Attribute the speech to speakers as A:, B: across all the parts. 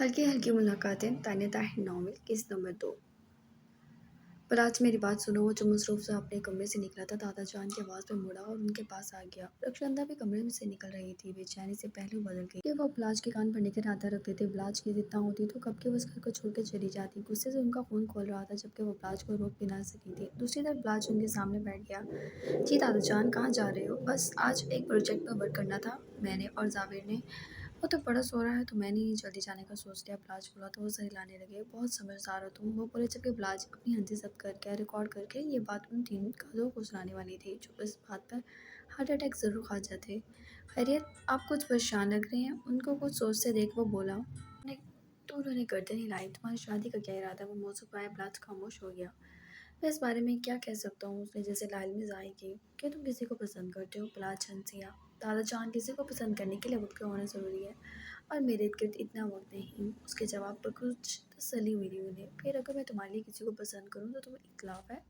A: हल्की हल्की मुलाकातें ताने ताहिर नामिल किस नंबर 2। पर आज मेरी बात सुनो। वो जो मसरूफ से अपने कमरे से निकला था, दादा जान की आवाज़ पे मुड़ा और उनके पास आ गया। रक्षांदा भी कमरे में से निकल रही थी, बेचैनी से पहलू बदल गई कि वो ब्लाज के कान भरने के इरादा रखते थे। ब्लाज की जिद्दा होती तो कब के वो उस घर को छोड़ कर चली जाती। गुस्से से उनका खून खोल रहा था, जबकि वो ब्लाज को रोक भी ना सकी थी। दूसरी तरफ ब्लाज उनके सामने बैठ गया। जी दादा जान, कहाँ जा रहे हो? बस आज एक प्रोजेक्ट पर वर्क करना था मैंने और जावेर ने। वो तो बड़ा सो रहा है तो मैंने ही जल्दी जाने का सोच लिया। ब्लाज बोला तो वो सही लाने लगे। बहुत समझदार हो तुम, वो बोले, जबकि ब्लाज अपनी हंसी सब करके रिकॉर्ड करके ये बात उन तीन गधों को सुनाने वाली थी, जो इस बात पर हार्ट अटैक ज़रूर खा जाते। खैरियत, आप कुछ परेशान लग रहे हैं। उनको कुछ सोचते देख वो बोला। नहीं तो उन्होंने गर्दन हिलाई। तुम्हारी शादी का क्या इरादा? वो मौजूद पाया। ब्लाज खामोश हो गया। मैं इस बारे में क्या कह सकता हूँ? उसने जैसे लाल में ज़ाहिर की। क्या तुम किसी को पसंद करते हो? ब्लाज हंसिया। दादा जान, किसी को पसंद करने के लिए वक्त का होना ज़रूरी है और मेरे इर्द-गिर्द इतना वक्त नहीं। उसके जवाब पर कुछ तसल्ली मिली उन्हें। फिर अगर मैं तुम्हारे लिए किसी को पसंद करूँ तो तुम्हें इख्तिलाफ है?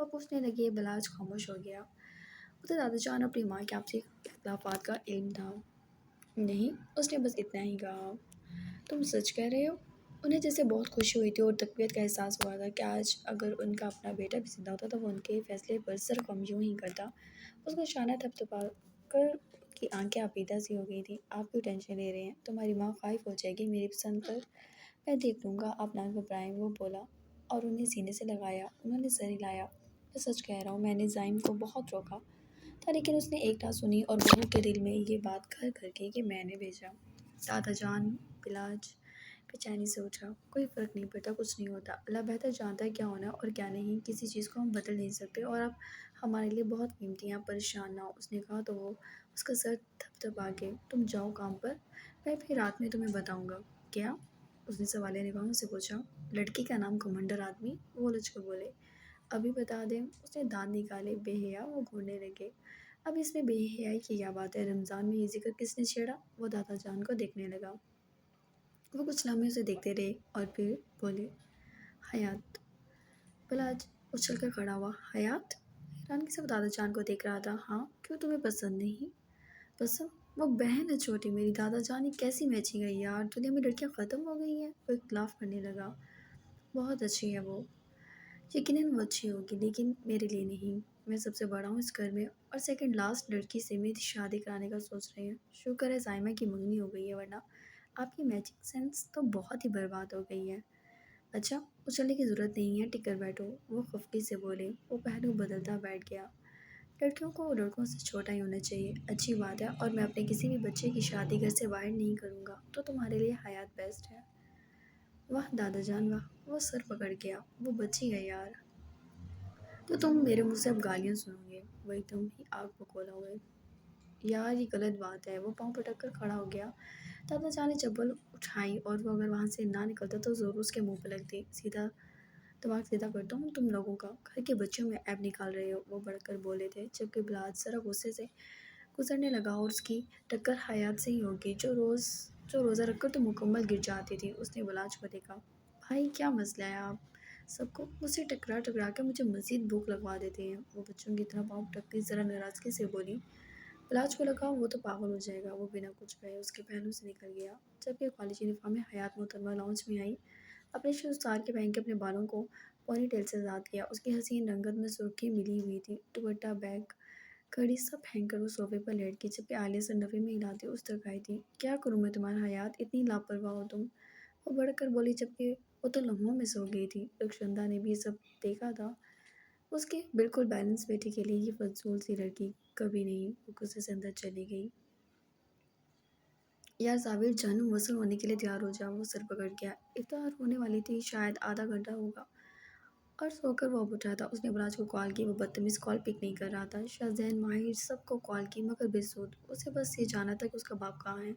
A: वो पूछने लगी। ब्लाज खामोश हो गया। उसे दादा जान अपनी माँ के आपसी इख्तिलाफात का इल्म था। नहीं, उसने बस इतना ही कहा। तुम सच कह रहे हो? उन्हें जैसे बहुत खुशी हुई थी और तकवीत का एहसास हुआ था कि आज अगर उनका अपना बेटा भी जिंदा होता तो वो उनके फैसले पर सर कम यूं ही करता। उसका शाना थपथपा कर की आंखें आबीदा सी हो गई थी। आप क्यों टेंशन ले रहे हैं? तुम्हारी माँ खाइफ हो जाएगी मेरी पसंद पर। मैं देख लूँगा, आप ना घबराएं, वो बोला और उन्हें सीने से लगाया। उन्होंने सर हिलाया। मैं सच कह रहा हूँ, मैंने जाइम को बहुत रोका था, लेकिन उसने एक ना सुनी और बहू के दिल में ये बात घर कर गई कि मैंने भेजा। दादा जान, बिलाज बेचैनी से उठा। कोई फ़र्क नहीं पड़ता, कुछ नहीं होता। अल्लाह बेहतर जानता है क्या होना और क्या नहीं। किसी चीज़ को हम बदल नहीं सकते और आप हमारे लिए बहुत कीमती हैं। आप परेशान ना हो। उसने कहा तो वो उसका सर थपथपा के। तुम जाओ काम पर, मैं फिर रात में तुम्हें बताऊँगा। क्या? उसने सवालिया निगाहों से पूछा। लड़की का नाम कमांडर आदमी, वो उलझ कर बोले। अभी बता दें। उसने दांत निकाले। बेहया, वो घूरने लगे। अब इसमें बेहयाई की क्या बात है? रमज़ान में ये जिक्र किसने छेड़ा? वो दादा जान को देखने लगा। वो कुछ लम्हे उसे देखते रहे और फिर बोले, हयात। बिलाज उछल कर खड़ा हुआ। हयात? हैरानगी से वो दादा जान को देख रहा था। हाँ, क्यों, तुम्हें पसंद नहीं? पसंद? वो बहन है छोटी मेरी। दादा जान, ये कैसी मैचिंग है यार, दुनिया में लड़कियां ख़त्म हो गई हैं। वो इख्तलाफ करने लगा। बहुत अच्छी है वो। यकीनन वो अच्छी होगी, लेकिन मेरे लिए नहीं। मैं सबसे बड़ा हूँ इस घर में और सेकंड लास्ट लड़की से मेरी शादी कराने का सोच रहे हैं। शुक्र है जायमा की मंगनी हो गई है, वरना आपकी मैचिंग सेंस तो बहुत ही बर्बाद हो गई है। अच्छा, उछलने की ज़रूरत नहीं है, टिक कर बैठो, वो खफकी से बोले। वो पहलू बदलता बैठ गया। लड़कियों को लड़कों से छोटा ही होना चाहिए। अच्छी बात है, और मैं अपने किसी भी बच्चे की शादी घर से बाहर नहीं करूँगा, तो तुम्हारे लिए हयात बेस्ट है। वाह दादा जान वाह, वो सर पकड़ गया। वो बची है यार। तो तुम मेरे मुँह से अब गालियाँ सुनोगे? वो एकदम ही आग बबूला हुए। यार ये गलत बात है। वो पाँव पटक कर खड़ा हो गया। दादा जान ने चप्पल उठाई और वो अगर वहाँ से ना निकलता तो ज़रूर उसके मुंह पर लगती। सीधा दिमाग सीधा करता हूँ तुम लोगों का। घर के बच्चों में ऐब निकाल रहे हो, वो बढ़कर बोले थे, जबकि बिलाज ज़रा गुस्से से गुजरने लगा। और उसकी टक्कर हयात से ही होगी, जो रोज़ा रखकर तो मुकम्मल गिर जाती थी। उसने बिलाज को देखा। भाई क्या मसला है? आप सबको मुझसे टकरा टकरा के मुझे मज़ीद भूख लगवा देते हैं। वो बच्चों की तरह पाँव पटक के ज़रा नाराज़गी से बोली। बिलाज को लगा वो तो पागल हो जाएगा। वो बिना कुछ कहे उसके पहलू से निकल गया। जबकि कॉलेज यूनिफॉर्म में हयात मोहतरमा लाउंज में आई। अपने शूज़ उतार के पहन के अपने बालों को पोनी टेल से साध किया। उसकी हसीन रंगत में सुर्खी मिली हुई थी। दुपट्टा, बैग, घड़ी सब हैंग कर वो सोफे पर लेट गई, जबकि आलिया सर नफ़े में हिलाती उस तरफ आई थी। क्या करूँ मैं तुम्हारा हयात, इतनी लापरवाह हो तुम? वो बढ़कर बोली, जबकि वो तो लम्हों में सो गई थी। रक्षंदा ने भी ये सब देखा था। उसके बिल्कुल बैलेंस बेटे के लिए ये फजूल सी लड़की कभी नहीं। वो गुस्से से अंदर चली गई। यार जावेर, जानू वसूल होने के लिए तैयार हो जाओ। वो सर पकड़ गया। इफ्तार होने वाली थी, शायद आधा घंटा होगा। और सोकर वो अब उठा था। उसने अबराज को कॉल की। वो बदतमीज़ कॉल पिक नहीं कर रहा था। शाहजैन, माहिर सबको कॉल की, मगर बेसुध। उसे बस ये जानना था कि उसका बाप कहाँ है।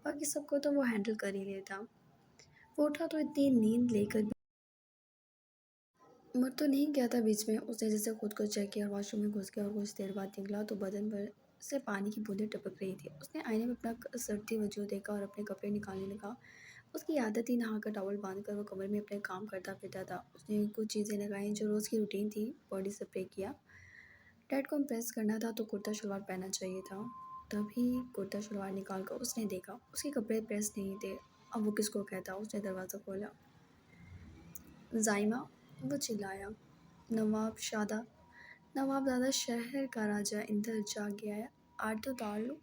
A: बाकी सबको तो वो हैंडल कर ही लेता। वो उठा तो इतनी नींद लेकर भी मर तो नहीं गया था बीच में। उसने जैसे खुद को चेक किया और वॉशरूम में घुस गया और कुछ देर बाद निकला तो बदन पर से पानी की बूंदें टपक रही थी। उसने आईने में अपना सर्दी वजूद देखा और अपने कपड़े निकालने लगा। उसकी आदत ही नहा कर टॉवल बांध कर वो कमरे में अपने काम करता फिरता था। उसने कुछ चीज़ें लगाई जो रोज़ की रूटीन थी। बॉडी स्प्रे किया। डैड को इम्प्रेस करना था तो कुर्ता शलवार पहनना चाहिए था। तभी कुर्ता शलवार निकाल कर उसने देखा उसके कपड़े प्रेस नहीं थे अब वो किसको कहता। उसने दरवाज़ा खोला। ज़ाइमा, वो चिल्लाया। नवाब शादा नवाबजादा शहर का राजा इंदर जाग गया है। आड़ तो उतार लो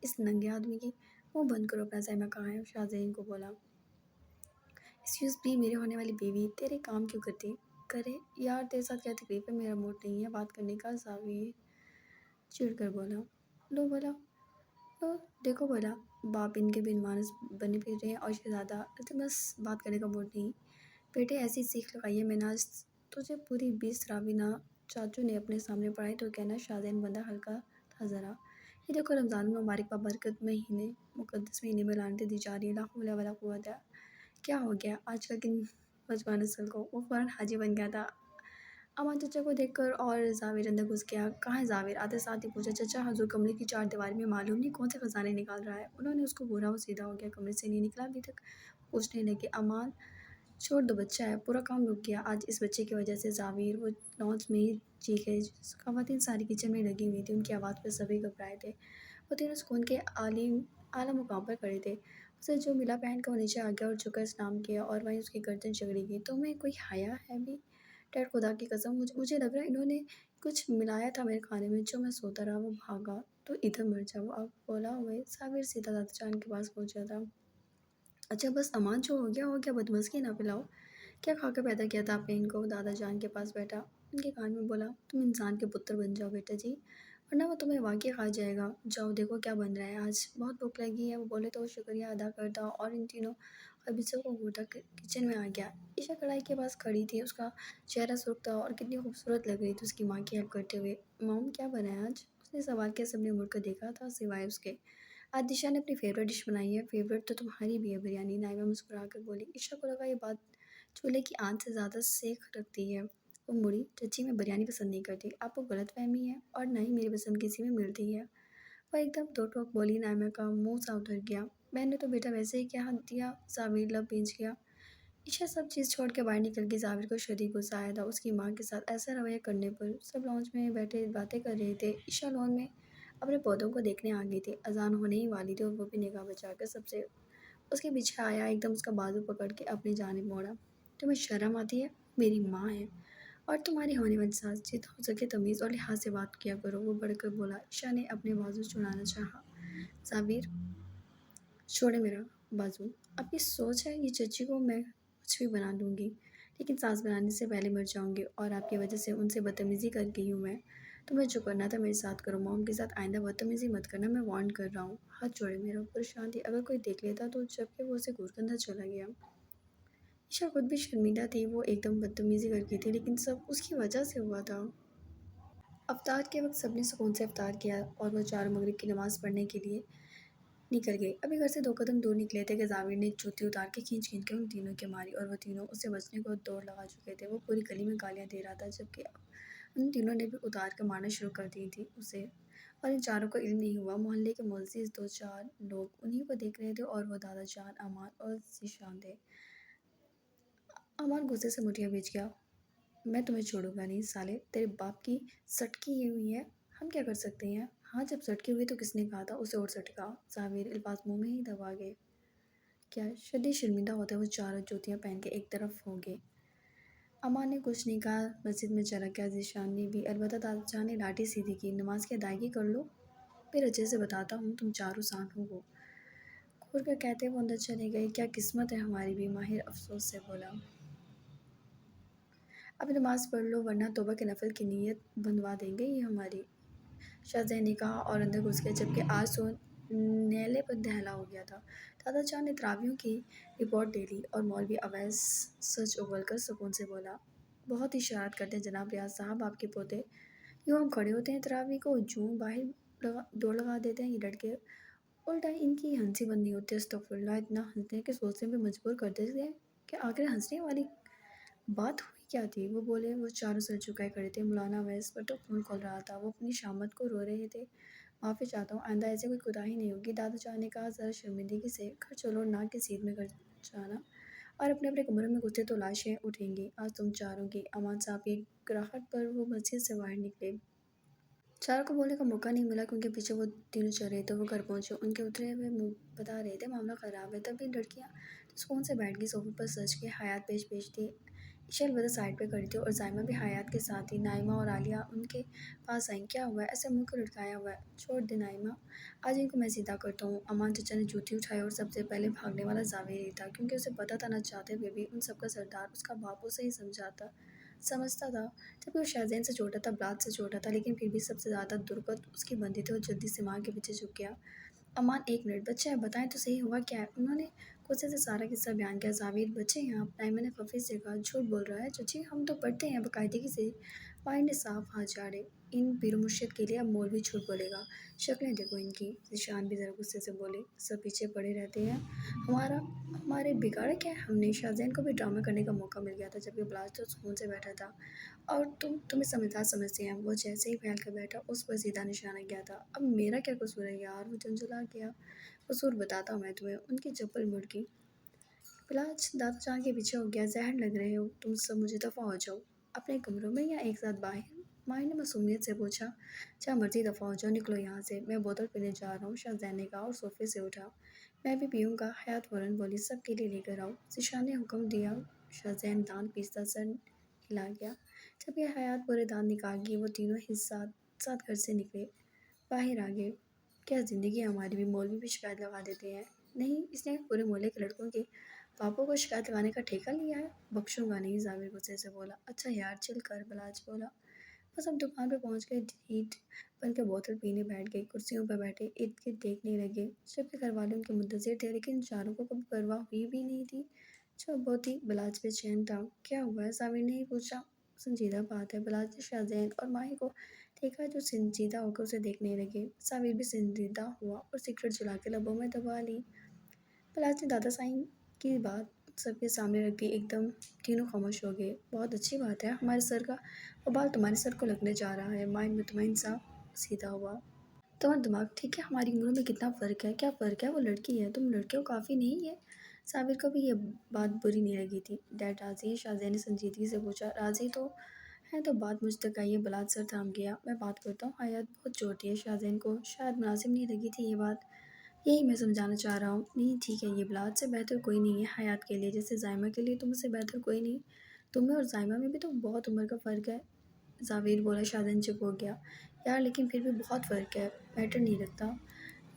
A: इस नंगे आदमी की। मुंह बंद करो अपना। ज़ाइमा कहाँ है? शाहजहीन को बोला। एक्सक्यूज़ मी, मेरे होने वाली बीवी तेरे काम क्यों करती? करे यार, तेरे साथ क्या तकलीफ है? मेरा मूड नहीं है बात करने का। ज़ाविर चिढ़ कर बोला। लो बोला, लो देखो बोला, बाप इनके बिन मानस बने फिर रहे हैं और शहज़ादा तो बस बात करने का मूड नहीं। बेटे ऐसी सीख लगाई है मैंने आज तुझे पूरी 20 रावी ना चाचू ने अपने सामने पढ़ाई तो कहना शाहजहान बंदा हल्का था ज़रा। ये देखो रमज़ान मुबारक का बरकत महीने मुक़द्दस महीने में लानतें दी जा रही है। ला हौला वला कुव्वता। क्या हो गया आजकल की नौजवान नस्ल को? वो फ़ौरन हाजी बन गया था अमन चचा को देखकर और ज़ाविर अंदर घुस गया। कहाँ है ज़ाविर? आते साथ ही पूछा। चचा हजूर कमरे की चार दीवारी में मालूम नहीं कौन से खजाने निकाल रहा है। उन्होंने उसको घूरा। वो सीधा हो गया। कमरे से नहीं निकला अभी तक। पूछने लगे। अमान छोड़ दो, बच्चा है, पूरा काम रुक गया आज इस बच्चे की वजह से। ज़ाविर वो लॉन्च में ही चीखे। ख़वातीन सारी किचन में लगी हुई थी। उनकी आवाज़ पर सभी घबराए थे। वो तीनों सुकून के आला मुकाम पर खड़े थे। उसे जो मिला पहन कर वो नीचे आ गया और झुककर इस्लाम किया और वहीं उसकी गर्दन चगड़ी गई। तुम्हें कोई हया है भी? डैड खुदा की कसम मुझे लग रहा है इन्होंने कुछ मिलाया था मेरे खाने में। जो मैं सोता रहा वो भागा तो इधर मर जा। वो अब बोला हुए साबिर सीधा दादा जान के पास पहुंचा था। अच्छा बस अमान, जो हो गया, बदमज़गी ना पिलाओ। क्या खा कर पैदा किया था आपने इनको? दादा जान के पास बैठा उनके कान में बोला। तुम इंसान के पुत्र बन जाओ बेटा जी, वरना वो तुम्हें वाकई खा जाएगा। जाओ देखो क्या बन रहा है आज, बहुत भूख लगी है। वो बोले तो वो शुक्रिया अदा करता और इन तीनों खबीज़ों को घूरता किचन में आ गया। ईशा कढ़ाई के पास खड़ी थी। उसका चेहरा सुर्ख था और कितनी खूबसूरत लग रही थी उसकी माँ की हेल्प करते हुए। मॉम क्या बना है आज? उसने सवाल किया। सबने मुड़कर देखा था सिवाय उसके। आज दिशा ने अपनी फेवरेट डिश बनाई है। फेवरेट तो तुम्हारी भी है बिरयानी। नाइमा मुस्कुरा कर बोली। ईशा को लगा ये बात चूल्हे की आंच से ज़्यादा सेक रखती है। वो मुड़ी। चची मैं बिरयानी पसंद नहीं करती, आपको गलतफहमी है और ना ही मेरी पसंद किसी में मिलती है। वह एकदम दो टोक बोली। नाइमा का मुंह सा उतर गया। मैंने तो बेटा वैसे ही क्या दिया। जाविर लब भींच गया। ईशा सब चीज़ छोड़ के बाहर निकल गई। जाविर को शदीद गुस्सा आया था उसकी माँ के साथ ऐसा रवैया करने पर। सब लॉन्च में बैठे बातें कर रहे थे। ईशा लॉन में अपने पौधों को देखने आ गई थी। अजान होने ही वाली थी और वो भी निगाह बचाकर सबसे उसके पीछे आया। एकदम उसका बाजू पकड़ के अपनी जानिब मोड़ा। तुम्हें शर्म आती है? मेरी माँ है और तुम्हारी होने वाली सास। जितना हो सके तमीज़ और लिहाज से बात किया करो। वो बढ़कर बोला। ईशा ने अपने बाजू छुड़ाना चाहा। जाविर छोड़े मेरा बाजू। अपनी सोच है ये चची को मैं कुछ भी बना दूंगी, लेकिन सास बनाने से पहले मर जाऊंगी और आपकी वजह से उनसे बदतमीज़ी कर गई हूँ मैं। तुम्हें जो करना था मेरे साथ करो। मॉम के साथ आइंदा बदतमीज़ी मत करना, मैं वार्न कर रहा हूँ। हाथ छोड़े मेरा ऊपर। शांति अगर कोई देख लेता तो। जबकि वो उसे घूर कर अंदर चला गया। ईशा खुद भी शर्मिंदा थी। वो एकदम बदतमीज़ी कर गई थी लेकिन सब उसकी वजह से हुआ था। अफ्तार के वक्त सबने सुकून से अफ्तार किया और वो चारों मगरिब की नमाज़ पढ़ने के लिए निकल गई। अभी घर से 2 कदम दूर निकले थे कि ज़ाविर ने जूती उतार के खींच-खींच के उन तीनों की मारी और वो तीनों उससे बचने को दौड़ लगा चुके थे। वो पूरी गली में गालियाँ दे रहा था जबकि उन तीनों ने भी उतार कर मारना शुरू कर दी थी उसे। और इन चारों को इल्म नहीं हुआ। मोहल्ले के मुअज़्ज़िज़ 2-4 लोग उन्हीं को देख रहे थे और वो दादा जान, अमान और ज़ीशान थे। अमान गुस्से से मुठियाँ भींच गया। मैं तुम्हें छोड़ूंगा नहीं साले, तेरे बाप की सटकी ये हुई है, हम क्या कर सकते हैं? हाँ जब सटकी हुई तो किसने कहा था उसे और सटका? ज़ाविर अल्फाज मुंह में ही दबा गए। क्या शदीद शर्मिंदा होते हुए चारों जूतियाँ पहन के एक तरफ हो गए। अमान ने कुछ नहीं कहा, मस्जिद में चला गया। ज़ीशान ने भी। अलबत्ता दादाजान ने लाठी सीधी की। नमाज की अदायगी कर लो, फिर अच्छे से बताता हूँ तुम चारों सांडों को। घूर कर कहते वो अंदर चले गए। क्या किस्मत है हमारी भी, माहिर अफसोस से बोला। अब नमाज पढ़ लो वरना तौबा के नफल की नीयत बंधवा देंगे ये हमारी। शाहजहां ने कहा और अंदर घुस गया। जबकि आज तो नेले पर दहला हो गया था। दादा जान ने तरावियों की रिपोर्ट दे ली और मौलवी अवैस सच उगल कर सुकून से बोला। बहुत ही शरारत करते हैं जनाब रियाज साहब आपके पोते। यूँ हम खड़े होते हैं तरावी को जूँ बाहर दौड़ लगा देते हैं ये लड़के। उल्टा इनकी हंसी बंद नहीं होती। अस्तगफुरुल्लाह, इतना हंसते हैं कि सोचने पे मजबूर कर देते हैं कि आखिर हंसने वाली बात हुई क्या थी? वो बोले। वो चारों सर झुकाए खड़े थे। मौलाना अवैस पर तो खून खौल रहा था। वो अपनी शामत को रो रहे थे। माफ़ी चाहता हूँ, आइंदा ऐसे कोई कोताही नहीं होगी। दादा जान ने कहा ज़रा शर्मिंदगी से। घर चलो ना के सीध में घर जाना और अपने अपने कमरों में घुसे तो लाशें उठेंगी आज तुम चारों की। अमान साहब की गिराहट पर वो मस्जिद से बाहर निकले। चारों को बोलने का मौका नहीं मिला क्योंकि पीछे वो तीनों चल रहे थे। वो घर पहुंचे। उनके उतरे हुए मुंह बता रहे थे मामला ख़राब है। तभी लड़कियां सुकून से बैठ गई सोफे पर सज के। हयात पेश पेश थी, इशा अलविदा साइड पे खड़ी थी और जायमा भी हयात के साथ थी। नाइमा और आलिया उनके पास आई। क्या हुआ है, ऐसे मुंह को लटकाया हुआ है? छोड़ दे नाइमा, आज इनको मैं सीधा करता हूँ। अमान चचा ने जूती उठाई और सबसे पहले भागने वाला जावेद ही था, क्योंकि उसे पता था न चाहते हुए भी उन सबका सरदार उसका बाप उसे ही समझता था। जबकि वो शाहजैन से छोटा था, ब्लाद से छोटा था, लेकिन फिर भी सबसे ज़्यादा दुर्गत उसकी बनती थी। और जल्दी से माँ के पीछे झुक गया। अमान, एक मिनट, बच्चे आप बताएं तो सही, हुआ क्या है? उन्होंने गुस्से से सारा किस्सा बयान किया। जावेद, बच्चे हैं आप? नाइमा ने खफी से कहा। झूठ बोल रहा है चची, हम तो पढ़ते हैं बाकायदगी से। माहिर ने साफ हाथ झाड़े। इन पीर मुर्शिद के लिए अब मौलवी झूठ बोलेगा? शक्लें देखो इनकी। जिशान भी जरा गुस्से से बोले। सब पीछे पड़े रहते हैं, हमारा हमारे बिगाड़ा क्या है हमने? शाहजैन को भी ड्रामा करने का मौका मिल गया था, जबकि ब्लाज तो सुकून से बैठा था। और तुम्हें समझदार समझते हैं। वो जैसे ही फैल कर बैठा, उस पर सीधा निशाना गया था। अब मेरा क्या कसूर है यार? वो झुंझुला गया। कसूर बताता हूँ मैं तुम्हें। उनकी चप्पल मुड़ गई। बिलाज दादा जान के पीछे हो गया। जहर लग रहे हो तुम सब, मुझे दफ़ा हो जाओ। अपने कमरों में या एक साथ बाहर? माही ने मासूमियत से पूछा। जहाँ मर्जी दफ़ा हो जाओ, निकलो यहाँ से। मैं बोतल पीने जा रहा हूँ, शाहजैन ने कहा और सोफे से उठा। मैं भी पीऊँगा, हयात फ़ौरन बोली। सब के लिए लेकर आओ, ज़िशान ने हुक्म दिया। शाहजैन दांत पीसता सर हिला गया। जब यह हयात पूरे दांत निकाल गई, वो तीनों ही साथ साथ घर से निकले, बाहर आ गए। क्या ज़िंदगी है हमारी भी, मौलवी भी शिकायत लगा देते हैं। नहीं, इसने पूरे मोहल्ले के लड़कों के पापों को शिकायत लगाने का ठेका लिया है। बख्शूंगा नहीं, जावेद गुस्से से बोला। अच्छा यार चिल कर, बलाज बोला। बस हम दुकान पे पहुंच गए। ढीठ बन के बोतल पीने बैठ गए। कुर्सियों पर बैठे इर्द गिर्द देखने लगे। जबकि घर वाले उनके मुंतजिर थे, लेकिन इन चारों को कभी परवाह हुई भी नहीं थी। जो बहुत ही बलाज पे चैन था। क्या हुआ है, जावेद ने ही पूछा। संजीदा बात है। बलाज ने शाहजैन और माही को देखा, जो संजीदा होकर उसे देखने लगे। जावेद भी संजीदा हुआ और सिगरेट जला के लबों में दबा ली। पलाश ने दादा साईं की बात सबके सामने रख दी। एकदम तीनों खामोश हो गए। बहुत अच्छी बात है, हमारे सर का वबाल तुम्हारे सर को लगने जा रहा है। माइन मुतमईन सा सीधा हुआ। तुम्हारा दिमाग ठीक है? हमारी उम्रों में कितना फ़र्क है? क्या फ़र्क है? वो लड़की है, तुम लड़के हो, काफ़ी नहीं है? साबिर को भी ये बात बुरी नहीं लगी थी। डैड राज़ी है? शाहजैन ने संजीदगी से पूछा। राज़ी तो है, तो बात मुझ तक आई है। बलात सर थाम गया। मैं बात करता हूँ। हयात बहुत चोटी है। शाहजैन को शायद मुनासिब नहीं लगी थी ये बात। यही मैं समझाना चाह रहा हूँ। नहीं ठीक है, ये बिलात से बेहतर कोई नहीं है हयात के लिए, जैसे जायमा के लिए तुमसे बेहतर कोई नहीं। तुम्हें और जायमा में भी तो बहुत उम्र का फ़र्क है। जावेद बोला। शाहजहान चुप हो गया। यार लेकिन फिर भी बहुत फ़र्क है, मैटर नहीं रखता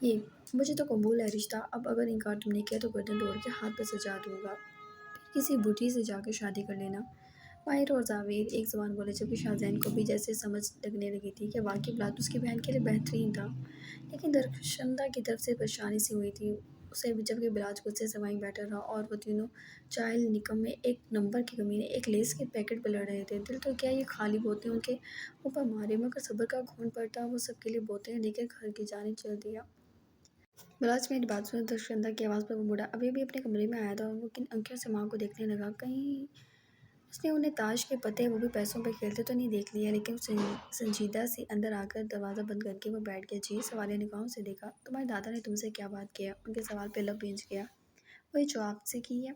A: ये। मुझे तो कबूल है रिश्ता। अब अगर इनकार तुमने किया तो गर्दन तोड़ के हाथ पर सजा दूंगा। फिर किसी बूढ़ी से जाकर शादी कर लेना। माहिर और जावेद एक ज़बान बोले, जबकि शाहजैन को भी जैसे समझ लगने लगी थी कि वाकई बिलात उसकी बहन के लिए बेहतरीन था। लेकिन दरशंदा की तरफ से परेशानी सी हुई थी उसे भी, जबकि बिलाज गुस्से से वहीं बैठा रहा और वो तीनों जाहिल निकम्मे एक नंबर के कमीने एक लेस के पैकेट पर लड़ रहे थे। दिल तो क्या, ये खाली बोतलें उनके ऊपर मारे, मगर सब्र का खून पड़ता। वो सबके लिए बोतलें लेकर घर की जाने चल दिया। बिलाज मेरी बात सुन, दरशंदा की आवाज़ पर वो मुड़ा। अभी भी अपने कमरे में आया था और वो किन आंखों से माँ को देखने लगा। कहीं उसने उन्हें ताश के पत्ते, वो भी पैसों पे खेलते, तो नहीं देख लिया। लेकिन संजीदा सी अंदर आकर दरवाज़ा बंद करके वो बैठ गया। जी सवालिया निगाहों से देखा। तुम्हारे दादा ने तुमसे क्या बात किया? उनके सवाल पे लब भींच गया। वही जो आपसे की है।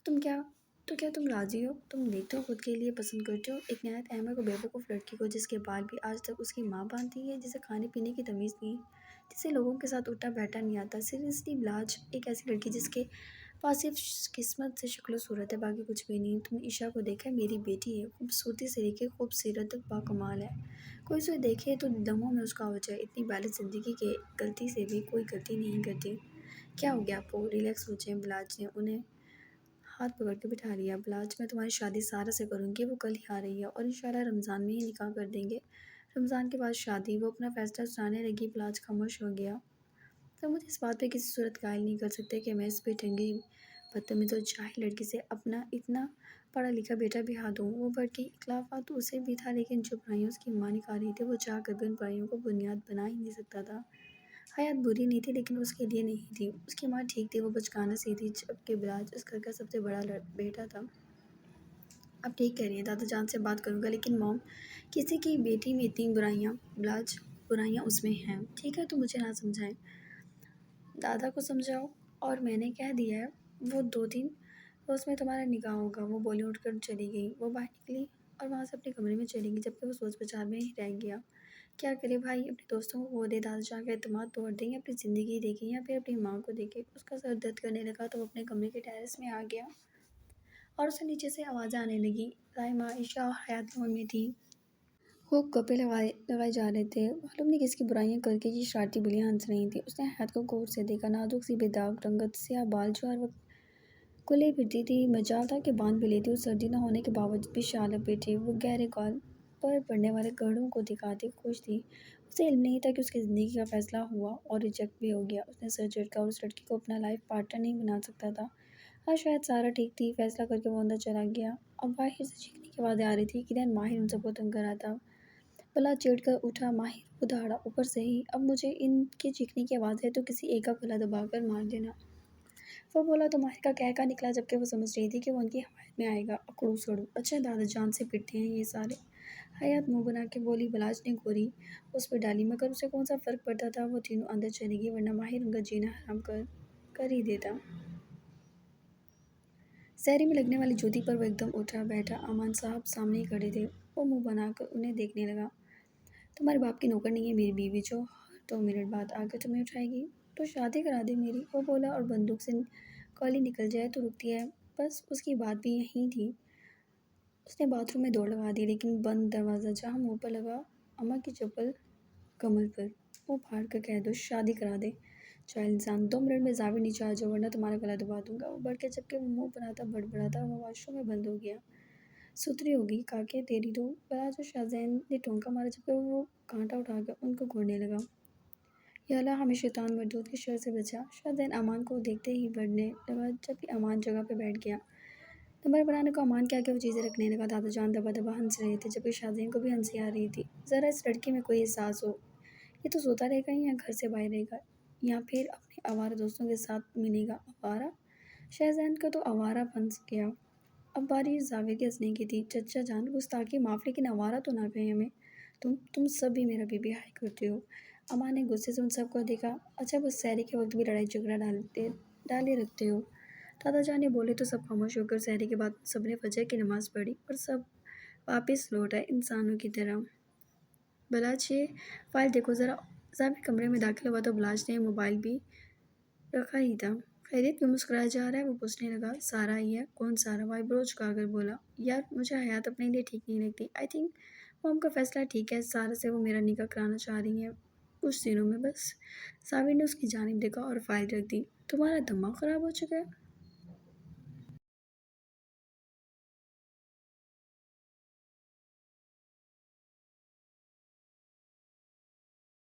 A: तुम क्या तो क्या तुम राज़ी हो? तुम देखते हो खुद के लिए पसंद करते हो एक नहायत अहमक और बेवकूफ़ लड़की को, जिसके बाल भी आज तक उसकी माँ बांधती है, जिसे खाने पीने की तमीज़ नहीं, जिसे लोगों के साथ उठा बैठा नहीं आता। सीरियसली बिलाज, एक ऐसी लड़की जिसके पास सिर्फ किस्मत से शक्ल सूरत है, बाकी कुछ भी नहीं। तुमने ईशा को देखा है? मेरी बेटी है, खूबसूरती से लेकर खूबसूरत तक बाकमाल है। कोई उसे देखे तो दमों में उसका हो जाए। इतनी बैलेंस ज़िंदगी के गलती से भी कोई गलती नहीं करती। क्या हो गया आपको? रिलैक्स हो जाए। बिलाज ने उन्हें हाथ पकड़ के बिठा लिया। बिलाज, मैं तुम्हारी शादी सारा से करूँगी। वो कल ही आ रही है और इंशाल्लाह रमज़ान में ही निकाह कर देंगे। रमज़ान के बाद शादी। वो अपना फ़ैसला सुनाने लगी। बिलाज खामोश हो गया। तो मुझे इस बात पे किसी सूरत कायल नहीं कर सकते कि मैं इस बेढंगी बदतमीज़ और जाहिल लड़की से अपना इतना पढ़ा लिखा बेटा ब्याह दूँ। वो भड़की इख्लाफ़ात तो उसे भी था, लेकिन जो बुराइयां उसकी माँ निकाल रही थी, वो चाह कर भी उन बुराइयों को बुनियाद बना ही नहीं सकता था। हयात बुरी नहीं थी, लेकिन उसके लिए नहीं थी। उसकी माँ ठीक थी, वो बचकाना सी थी, जबकि बिलाज उस घर का सबसे बड़ा बेटा था। अब ठीक कह रही हैं, दादा जान से बात करूँगा। लेकिन मॉम, किसी की बेटी में इतनी बुराइयाँ? बिलाज, बुराइयाँ उसमें हैं। ठीक है, तो मुझे ना समझाएं, दादा को समझाओ। और मैंने कह दिया है, वो 2 दिन रोज़ में तुम्हारा निकाह होगा। वो बोली उठकर चली गई। वो बाहर निकली और वहाँ से अपने कमरे में चली गई, जबकि वो सोच विचार में ही रह गया। کیا کرے بھائی، اپنے دوستوں کو کھو دے، دادا جان کا اعتماد توڑ دیں، یا اپنی زندگی دیکھیں یا پھر اپنی ماں کو دیکھے۔ اس کا سر درد کرنے لگا تو وہ اپنے کمرے کے ٹیرس میں آ گیا اور اسے نیچے سے آوازیں آنے لگی۔ رائمہ، عائشہ اور حیات لون میں تھی۔ خوب گپے لگائے جا رہے تھے۔ معلوم نہیں کس کی برائیاں کر کے یہ شرارتی بلیاں ہنس رہی تھیں۔ اس نے حیات کو غور سے دیکھا۔ نازک سی بے داغ رنگت، سیاہ بال جو ہر وقت کھلے پھرتی تھی، مجال تھا کہ باندھ بھی لیتی، اور سردی نہ ہونے کے باوجود بھی شال لپیٹے وہ گہرے گال پر پڑنے والے گھڑوں کو دکھاتی خوش تھی۔ اسے علم نہیں تھا کہ اس کی زندگی کا فیصلہ ہوا اور ریجیکٹ بھی ہو گیا۔ اس نے سر جھٹکا اور اس لڑکی کو اپنا لائف پارٹنر نہیں بنا سکتا تھا۔ ہاں، شاید سارا ٹھیک تھی، فیصلہ کر کے وہ اندر چلا گیا۔ اب باہر سے چیخنے کی آوازیں آ رہی تھی۔ کدھر ماہر ان سب کو تنگ کر رہا تھا۔ بلا چڑھ کر اٹھا ماہر، وہ دہاڑا، اوپر سے ہی اب مجھے ان کے چیخنے کی آواز ہے تو کسی ایک کا گلا دبا کر مار دینا۔ وہ بولا تو ماہر کا کہکا نکلا، جبکہ وہ سمجھ رہی تھی کہ وہ ان کی حمایت میں آئے گا۔ اکڑو سڑو، اچھا دادا جان سے پٹتے ہیں یہ سارے۔ حیات منہ بنا کے بولی۔ بلاج نے گوری اس پر ڈالی، مگر اسے کون سا فرق پڑتا تھا، وہ تینوں اندر چلی گئی، ورنہ ماہر ان کا جینا حرام کر ہی دیتا۔ سحری میں لگنے والی جوتی پر وہ ایک دم اٹھا بیٹھا۔ امان صاحب سامنے ہی کھڑے تھے۔ وہ منہ بنا کر انہیں دیکھنے لگا۔ تمہارے باپ کی نوکر نہیں ہے میری بیوی، جو ہر 2 منٹ بعد آ کر تمہیں اٹھائے گی؟ تو شادی کرا دے میری، وہ بولا، اور بندوق سے گولی نکل جائے تو رکتی ہے۔ بس اس کی بات بھی یہی تھی۔ اس نے باتھ روم میں دوڑ لگا دی، لیکن بند دروازہ جہاں منہ پر لگا اماں کی چپل کمل پر۔ منہ پھاڑ کر کہہ دو شادی کرا دے۔ جاہل انسان، 2 منٹ میں زاویہ نیچے آ جاؤ ورنہ تمہارا گلا دبا دوں گا۔ وہ بڑھ کے، جبکہ وہ منہ بناتا بڑبڑاتا ہوا واش روم میں بند ہو گیا۔ ستری ہوگی کاکے تیری تو، بلاج اور شاہزین نے ٹونکا مارا، جبکہ وہ کانٹا اٹھا کر ان کو گھورنے لگا۔ یا اللہ، ہمیں شیطان مردود کے شر سے بچا۔ شاہزین امان کو دیکھتے ہی بڑھنے لگا، جبکہ امان جگہ پہ بیٹھ گیا۔ نمبر بنانے کو امان کے آگے وہ چیزیں رکھنے لگا۔ دادا جان دبا دبا ہنس رہے تھے، جبکہ شاہزین کو بھی ہنسی آ رہی تھی۔ ذرا اس لڑکی میں کوئی احساس ہو، یہ تو سوتا رہے گا یا گھر سے باہر رہے گا، یا پھر اپنے آوارہ دوستوں کے ساتھ ملے گا۔ آوارہ؟ شاہزین کا تو آوارہ بن گیا۔ اب باری زاویہ کے ہنسنے کی تھی۔ چچا جان، گستاخی معاف، لیکن آوارہ تو نہ کہیں ہمیں۔ تم سب بھی میرا بی بی ہائی کرتے ہو۔ امان نے غصے سے ان سب کو دیکھا۔ اچھا، بس سحری کے وقت بھی لڑائی جھگڑا ڈالے رکھتے ہو۔ دادا جان نے بولے تو سب خاموش ہو کر سحری کے بعد سب نے فجر کی نماز پڑھی اور سب واپس لوٹ آئے انسانوں کی طرح۔ بلاج، یہ فائل دیکھو ذرا۔ زاویہ کمرے میں داخل ہوا تو بلاج نے موبائل بھی رکھا ہی تھا۔ خیریت؟ کیوں مسکرایا جا رہا ہے؟ وہ پوچھنے لگا۔ سارا آئی ہے؟ کون سارا؟ وائبرو چکا کر بولا۔ یار، مجھے حیات اپنے لیے ٹھیک نہیں لگتی۔ آئی تھنک موم کا فیصلہ ٹھیک ہے، سارا سے وہ میرا نکاح کرانا چاہ رہی ہیں کچھ دنوں میں۔ بس زاویہ نے اس کی جانب دیکھا اور فائل رکھ دی۔ تمہارا دماغ خراب ہو چکا ہے؟